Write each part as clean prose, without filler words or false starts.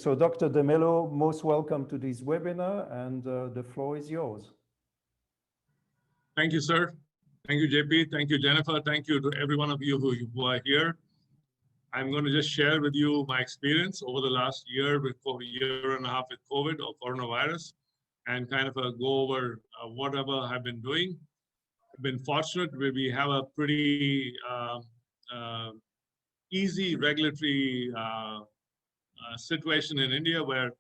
So Dr. DeMello, most welcome to this webinar, and the floor is yours. Thank you, sir. Thank you, JP. Thank you, Jennifer. Thank you to every one of you who are here. I'm going to just share with you my experience over the last year, year and a half with COVID or coronavirus, and kind of go over whatever I've been doing. I've been fortunate where we have a pretty easy regulatory situation in India where,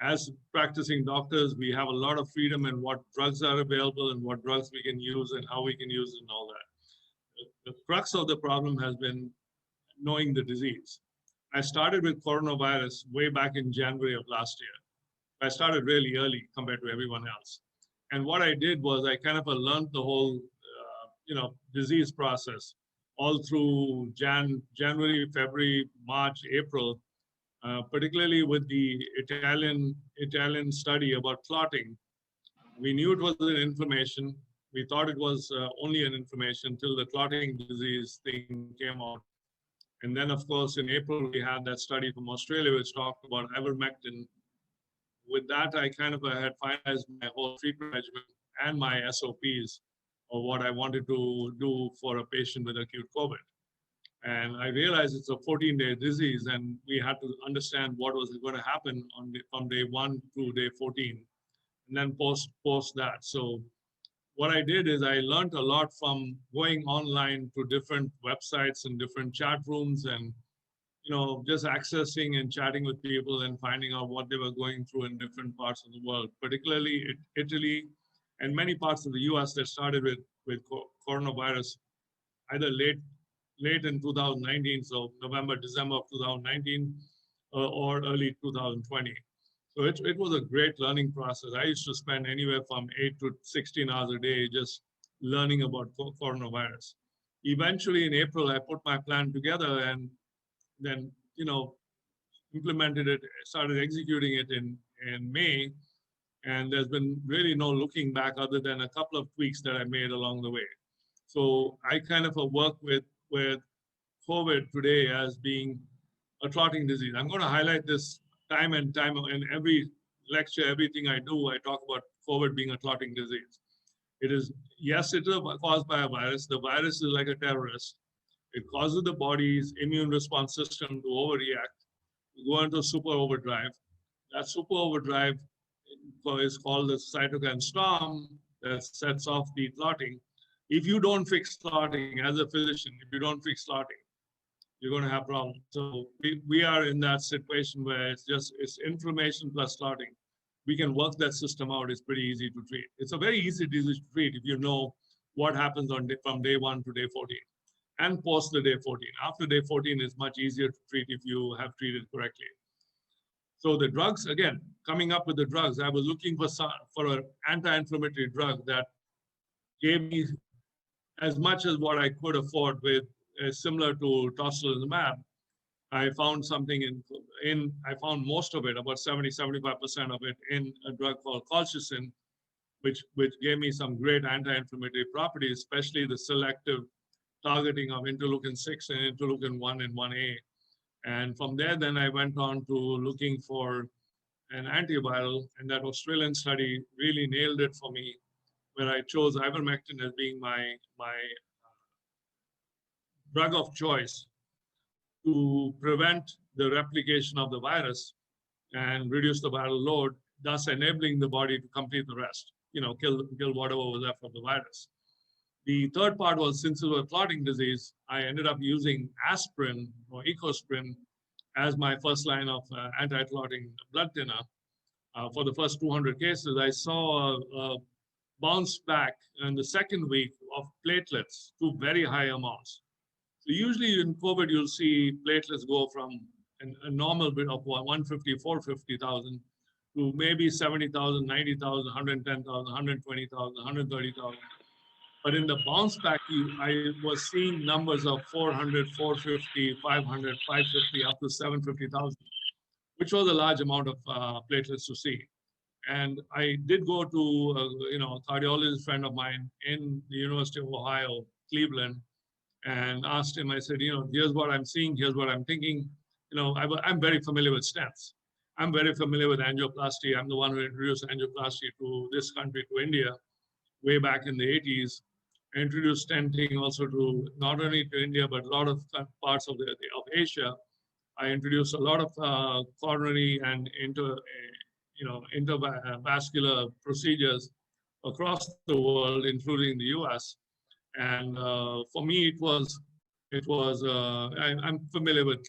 as practicing doctors, we have a lot of freedom in what drugs are available and what drugs we can use and how we can use it and all that. The crux of the problem has been knowing the disease. I started with coronavirus way back in January of last year. I started really early compared to everyone else. And what I did was I kind of learned the whole, disease process all through January, February, March, April, particularly with the Italian study about clotting. We knew it was an inflammation. We thought it was only an inflammation until the clotting disease thing came out. And then, of course, in April, we had that study from Australia, which talked about ivermectin. With that, I kind of had finalized my whole treatment regimen and my SOPs of what I wanted to do for a patient with acute COVID. And I realized it's a 14-day disease, and we had to understand what was going to happen from day 1 to day 14, and then post that. So what I did is I learned a lot from going online to different websites and different chat rooms, and just accessing and chatting with people and finding out what they were going through in different parts of the world, particularly Italy and many parts of the US that started with coronavirus either late in 2019, so November, December of 2019, or early 2020. So it was a great learning process. I used to spend anywhere from 8 to 16 hours a day just learning about coronavirus. Eventually in April, I put my plan together and then, implemented it, started executing it in May. And there's been really no looking back other than a couple of tweaks that I made along the way. So I kind of work with COVID today as being a clotting disease. I'm going to highlight this time and time in every lecture, everything I do, I talk about COVID being a clotting disease. It is, yes, it is caused by a virus. The virus is like a terrorist. It causes the body's immune response system to overreact, to go into super overdrive. That super overdrive is called the cytokine storm that sets off the clotting. If you don't fix clotting as a physician, if you don't fix clotting, you're going to have problems. So we are in that situation where it's inflammation plus clotting. We can work that system out. It's pretty easy to treat. It's a very easy disease to treat if you know what happens from day 1 to day 14 and post the day 14. After day 14, it's much easier to treat if you have treated correctly. So the drugs, again, coming up with the drugs, I was looking for an anti-inflammatory drug that gave me as much as what I could afford with similar to tocilizumab. I found something I found most of it, about 70–75% of it, in a drug called colchicine, which gave me some great anti-inflammatory properties, especially the selective targeting of interleukin-6 and interleukin-1 and 1A. And from there, then I went on to looking for an antiviral, and that Australian study really nailed it for me, where I chose ivermectin as being my drug of choice to prevent the replication of the virus and reduce the viral load, thus enabling the body to complete the rest, kill whatever was left of the virus. The third part was, since it was a clotting disease, I ended up using aspirin or ecosprin as my first line of anti-clotting blood thinner. For the first 200 cases, I saw a bounce back in the second week of platelets to very high amounts. So usually in COVID, you'll see platelets go from a normal bit of 150, 450,000 to maybe 70,000, 90,000, 110,000, 120,000, 130,000. But in the bounce back, I was seeing numbers of 400, 450, 500, 550, up to 750,000, which was a large amount of platelets to see. And I did go to a cardiologist friend of mine in the University of Ohio, Cleveland, and asked him, I said, here's what I'm seeing, here's what I'm thinking. I'm very familiar with stents. I'm very familiar with angioplasty. I'm the one who introduced angioplasty to this country, to India, way back in the 80s. I introduced stenting also to not only to India, but a lot of parts of Asia. I introduced a lot of coronary and intravascular procedures across the world, including the US. And for me, I'm familiar with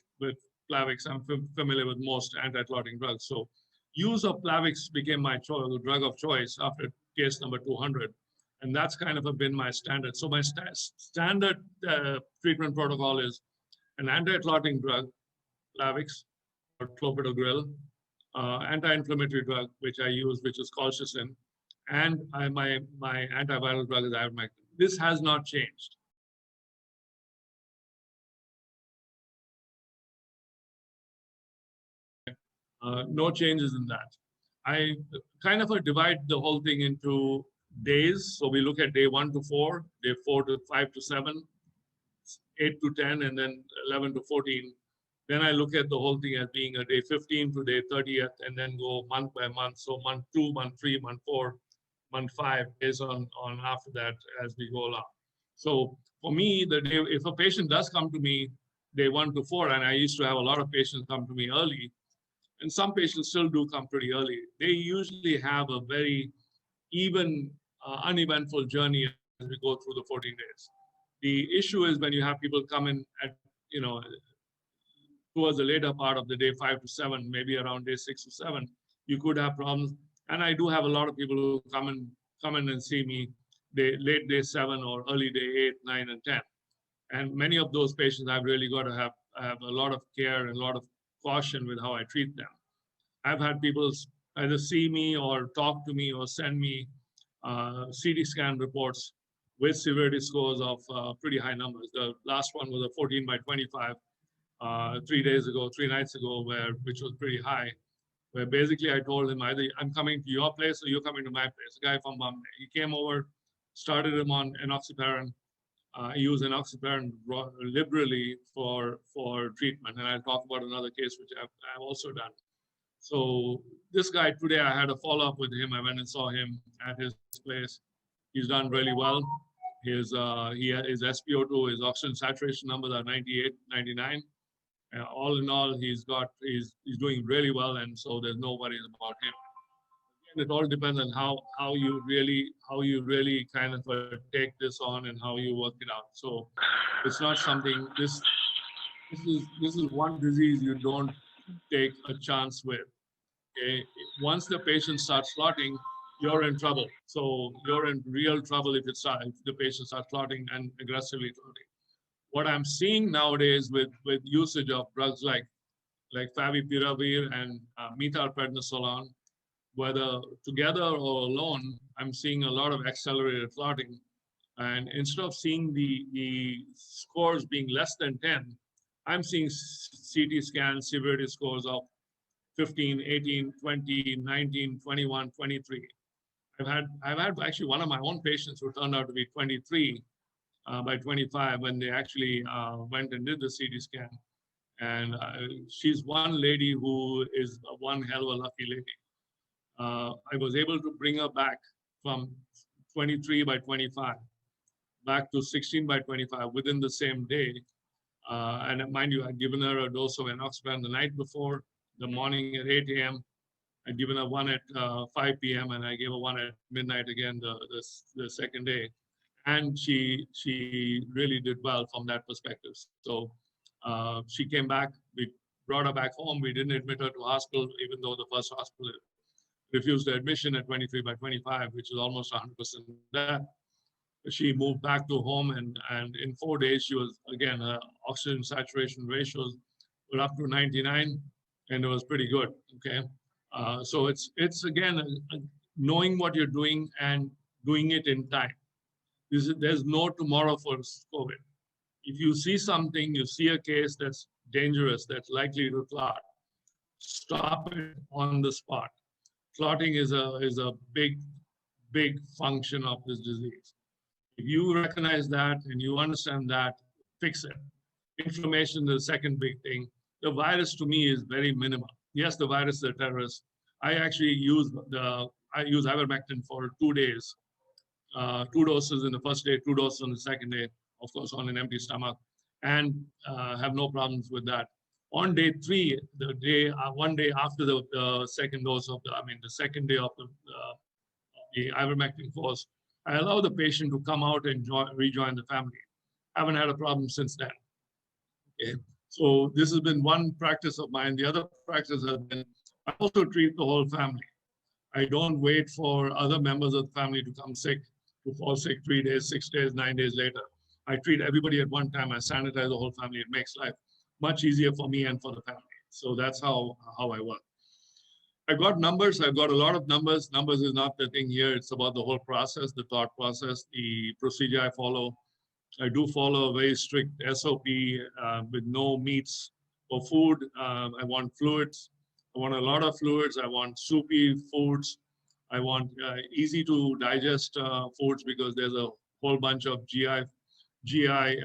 Plavix. I'm familiar with most anti-clotting drugs. So use of Plavix became my drug of choice after case number 200. And that's kind of been my standard. So my standard treatment protocol is an anti-clotting drug, Plavix or clopidogrel, anti-inflammatory drug, which I use, which is colchicine, and my antiviral drug is ivermectin. This has not changed. No changes in that. I kind of divide the whole thing into days. So we look at day 1 to 4, day 4 to 5 to 7, 8 to 10, and then 11 to 14. Then I look at the whole thing as being a day 15 to day 30th, and then go month by month. So month 2, month 3, month 4, month 5, based on after that as we go along. So for me, the day, if a patient does come to me day 1 to 4, and I used to have a lot of patients come to me early, and some patients still do come pretty early, they usually have a very even, uneventful journey as we go through the 14 days. The issue is when you have people come in at, towards the later part of the day 5 to 7, maybe around day 6 to 7, you could have problems. And I do have a lot of people who come in and see me late day 7 or early day 8, 9, and 10. And many of those patients I've really got to have a lot of care and a lot of caution with how I treat them. I've had people either see me or talk to me or send me CT scan reports with severity scores of pretty high numbers. The last one was a 14 by 25 3 nights ago, which was pretty high, where basically I told him either I'm coming to your place or you're coming to my place. A guy from Bombay. He came over, started him on enoxaparin. I use enoxaparin liberally for treatment, and I'll talk about another case which I've also done. So this guy today, I had a follow-up with him. I went and saw him at his place. He's done really well. His SpO2, his oxygen saturation numbers are 98, 99. All in all, he's doing really well, and so there's no worries about him. And it all depends on how you really kind of take this on and how you work it out. So it's not something. This is one disease you don't take a chance with. Okay, once the patient starts clotting, you're in trouble. So you're in real trouble if the patient starts clotting and aggressively clotting. What I'm seeing nowadays with usage of drugs like favipiravir and methylprednisolone, whether together or alone, I'm seeing a lot of accelerated clotting. And instead of seeing the scores being less than 10, I'm seeing CT scan severity scores of 15, 18, 20, 19, 21, 23. I've had actually one of my own patients who turned out to be 23 by 25 when they actually went and did the CT scan. And she's one lady who is one hell of a lucky lady. I was able to bring her back from 23 by 25 back to 16 by 25 within the same day. And mind you, I'd given her a dose of enoxaparin the night before, the morning at 8 a.m. I'd given her one at 5 p.m. and I gave her one at midnight again the second day. And she really did well from that perspective. So she came back, we brought her back home. We didn't admit her to hospital, even though the first hospital refused the admission at 23 by 25, which is almost 100% death. She moved back to home, and in 4 days, she was, again, her oxygen saturation ratios were up to 99, and it was pretty good, okay? So it's again, knowing what you're doing and doing it in time. There's no tomorrow for COVID. If you see something, you see a case that's dangerous, that's likely to clot, stop it on the spot. Clotting is a big function of this disease. If you recognize that and you understand that, fix it. Inflammation is the second big thing. The virus to me is very minimal. yes, the virus is a terrorist. I actually use ivermectin for 2 days, 2 doses in the first day, 2 doses on the second day, of course, on an empty stomach, and have no problems with that. On day 3, one day after the second dose of the second day of the ivermectin course, I allow the patient to come out and rejoin the family. I haven't had a problem since then. Okay. So this has been one practice of mine. The other practice has been, I also treat the whole family. I don't wait for other members of the family to come sick, to fall sick 3 days, 6 days, 9 days later. I treat everybody at one time. I sanitize the whole family. It makes life much easier for me and for the family. So that's how I work. I've got numbers. I've got a lot of numbers. Numbers is not the thing here. It's about the whole process, the thought process, the procedure I follow. I do follow a very strict SOP with no meats or food. I want fluids. I want a lot of fluids. I want soupy foods. I want easy to digest foods because there's a whole bunch of GI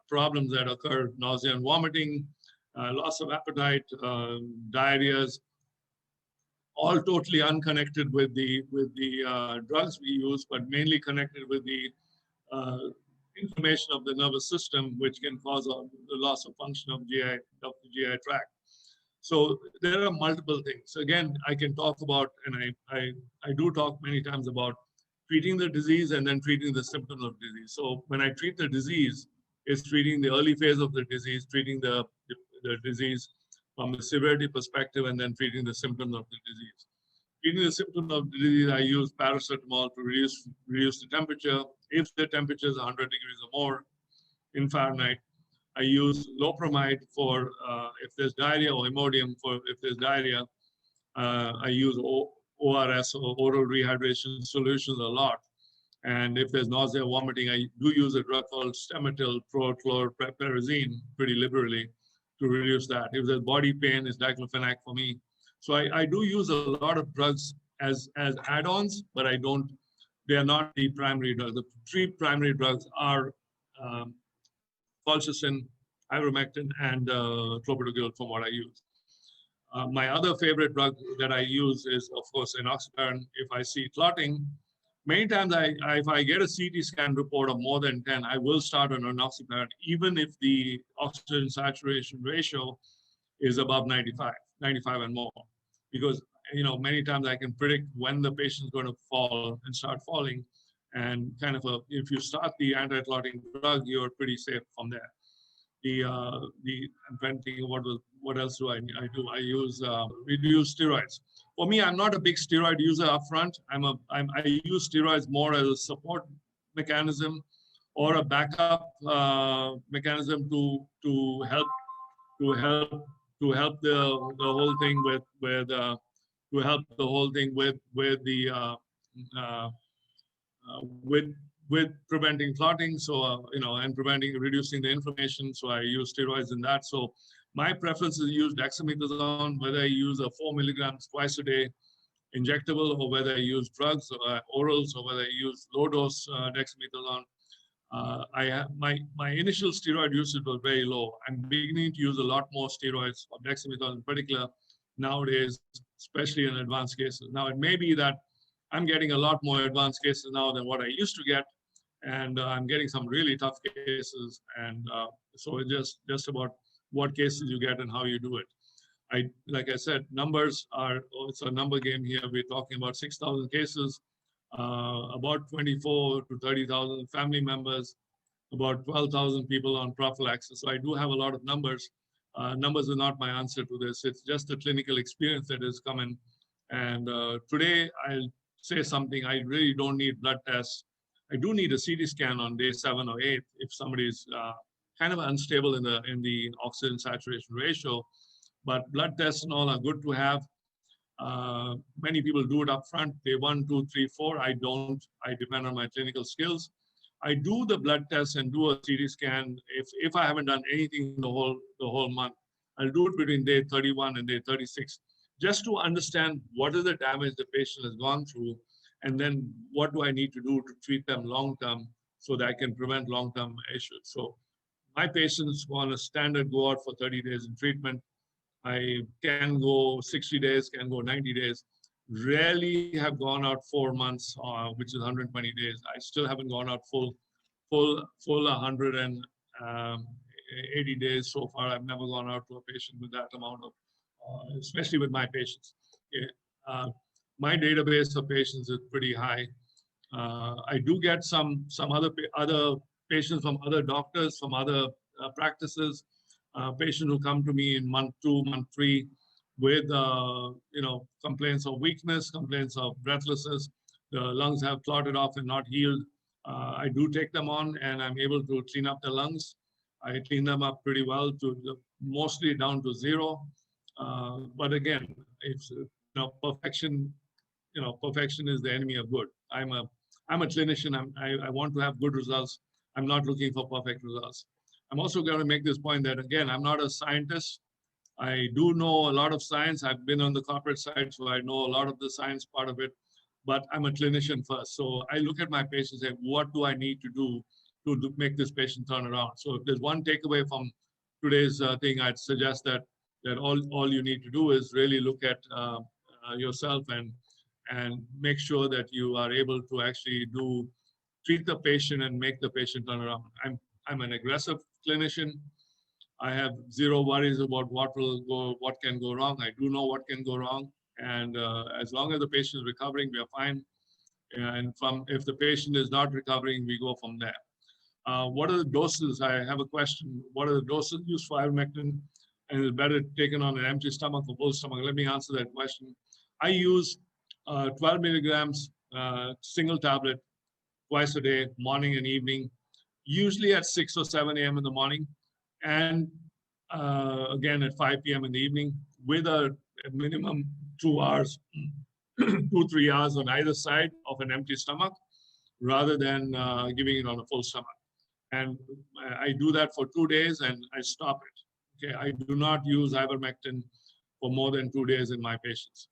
problems that occur: nausea and vomiting, loss of appetite, diarrheas, all totally unconnected with the drugs we use, but mainly connected with the inflammation of the nervous system, which can cause the loss of function of the GI tract. So there are multiple things. Again, I can talk about, and I do talk many times about treating the disease and then treating the symptom of disease. So when I treat the disease, it's treating the early phase of the disease, treating the disease from the severity perspective, and then treating the symptoms of the disease. Treating the symptom of the disease, I use paracetamol to reduce the temperature. If the temperature is 100 degrees or more in Fahrenheit, I use loperamide for if there's diarrhea, or Imodium for if there's diarrhea. I use ORS, or oral rehydration solutions, a lot. And if there's nausea, vomiting, I do use a drug called Stemetil, prochlorperazine, pretty liberally to reduce that. If there's body pain, it's diclofenac for me. So I do use a lot of drugs as add-ons, but they are not the primary drugs. The 3 primary drugs are colchicine, ivermectin, and clopidogrel from what I use. My other favorite drug that I use is, of course, enoxaparin. If I see clotting, many times if I get a CT scan report of more than 10, I will start on enoxaparin, even if the oxygen saturation ratio is above 95 and more. Because many times I can predict when the patient's going to fall and start falling. And if you start the anti-clotting drug, you're pretty safe from there. I'm trying to think what else do I do? I use steroids. For me, I'm not a big steroid user upfront. I use steroids more as a support mechanism or a backup mechanism to help the whole thing with preventing clotting, so and reducing the inflammation. So I use steroids in that. So my preference is to use dexamethasone, whether I use a 4 milligrams twice a day injectable, or whether I use drugs, orals, or whether I use low dose dexamethasone. My initial steroid usage was very low. I'm beginning to use a lot more steroids, of dexamethasone in particular, nowadays, especially in advanced cases. Now, it may be that I'm getting a lot more advanced cases now than what I used to get, and I'm getting some really tough cases. And so it's just about what cases you get and how you do it. Like I said, numbers it's a number game here. We're talking about 6,000 cases, about 24 to 30,000 family members, about 12,000 people on prophylaxis. So I do have a lot of numbers. Numbers are not my answer to this. It's just the clinical experience that is coming. And today I'll say something. I really don't need blood tests. I do need a CT scan on day 7 or 8 if somebody's kind of unstable in the oxygen saturation ratio. But blood tests and all are good to have. Many people do it up front, day 1, 2, 3, 4. I don't. I depend on my clinical skills. I do the blood test and do a CT scan if I haven't done anything the whole month. I'll do it between day 31 and day 36, just to understand what is the damage the patient has gone through, and then what do I need to do to treat them long-term so that I can prevent long-term issues. So my patients go on a standard go out for 30 days in treatment. I can go 60 days, can go 90 days. Rarely have gone out 4 months, which is 120 days. I still haven't gone out full 180 days so far. I've never gone out to a patient with that amount of, especially with my patients. Okay. My database of patients is pretty high. I do get some other patients from other doctors, from other practices, patients who come to me in month 2, month 3 with complaints of weakness, complaints of breathlessness. The lungs have clotted off and not healed. I do take them on, and I'm able to clean up the lungs. I clean them up pretty well, to mostly down to 0. But again, it's perfection. Perfection is the enemy of good. I'm a clinician. I want to have good results. I'm not looking for perfect results. I'm also going to make this point that, again, I'm not a scientist. I do know a lot of science. I've been on the corporate side, so I know a lot of the science part of it, but I'm a clinician first. So I look at my patients and say, what do I need to do to make this patient turn around? So if there's one takeaway from today's thing, I'd suggest that all you need to do is really look at yourself and make sure that you are able to actually treat the patient and make the patient turn around. I'm an aggressive clinician. I have 0 worries about what can go wrong. I do know what can go wrong. And as long as the patient is recovering, we are fine. And if the patient is not recovering, we go from there. What are the doses? I have a question. What are the doses used for ivermectin? And is it better taken on an empty stomach or full stomach? Let me answer that question. I use 12 milligrams single tablet twice a day, morning and evening, usually at 6 or 7 a.m. in the morning, and again at 5 p.m. in the evening, with a minimum 2 hours, 2-3 hours on either side of an empty stomach, rather than giving it on a full stomach. And I do that for 2 days and I stop it. Okay, I do not use ivermectin for more than 2 days in my patients.